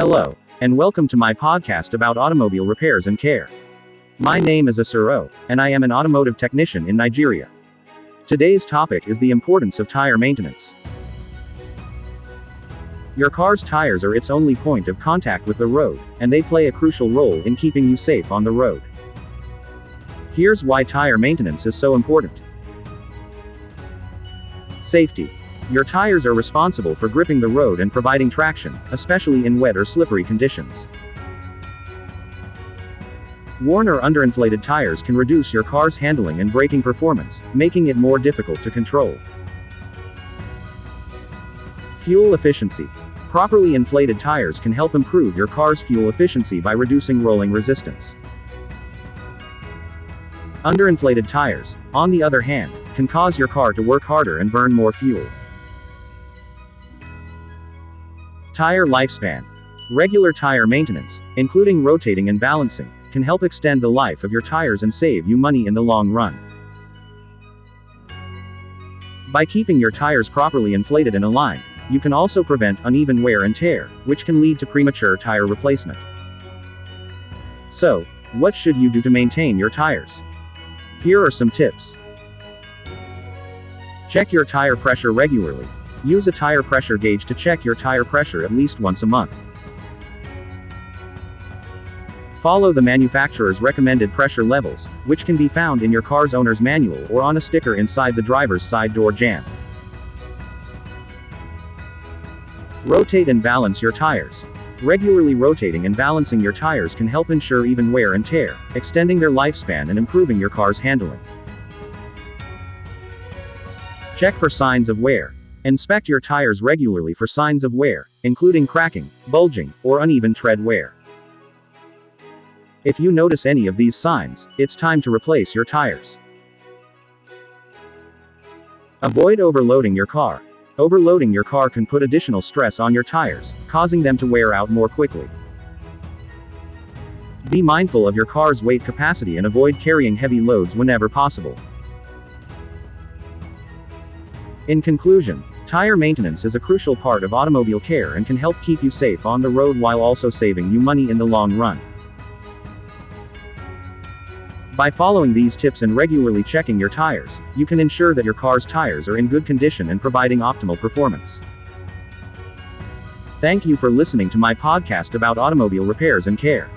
Hello, and welcome to my podcast about automobile repairs and care. My name is Asuro, and I am an automotive technician in Nigeria. Today's topic is the importance of tire maintenance. Your car's tires are its only point of contact with the road, and they play a crucial role in keeping you safe on the road. Here's why tire maintenance is so important. Safety. Your tires are responsible for gripping the road and providing traction, especially in wet or slippery conditions. Worn or underinflated tires can reduce your car's handling and braking performance, making it more difficult to control. Fuel efficiency. Properly inflated tires can help improve your car's fuel efficiency by reducing rolling resistance. Underinflated tires, on the other hand, can cause your car to work harder and burn more fuel. Tire lifespan. Regular tire maintenance, including rotating and balancing, can help extend the life of your tires and save you money in the long run. By keeping your tires properly inflated and aligned, you can also prevent uneven wear and tear, which can lead to premature tire replacement. So, what should you do to maintain your tires? Here are some tips. Check your tire pressure regularly. Use a tire pressure gauge to check your tire pressure at least once a month. Follow the manufacturer's recommended pressure levels, which can be found in your car's owner's manual or on a sticker inside the driver's side door jamb. Rotate and balance your tires. Regularly rotating and balancing your tires can help ensure even wear and tear, extending their lifespan and improving your car's handling. Check for signs of wear. Inspect your tires regularly for signs of wear, including cracking, bulging, or uneven tread wear. If you notice any of these signs, it's time to replace your tires. Avoid overloading your car. Overloading your car can put additional stress on your tires, causing them to wear out more quickly. Be mindful of your car's weight capacity and avoid carrying heavy loads whenever possible. In conclusion, tire maintenance is a crucial part of automobile care and can help keep you safe on the road while also saving you money in the long run. By following these tips and regularly checking your tires, you can ensure that your car's tires are in good condition and providing optimal performance. Thank you for listening to my podcast about automobile repairs and care.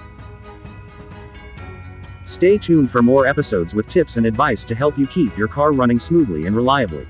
Stay tuned for more episodes with tips and advice to help you keep your car running smoothly and reliably.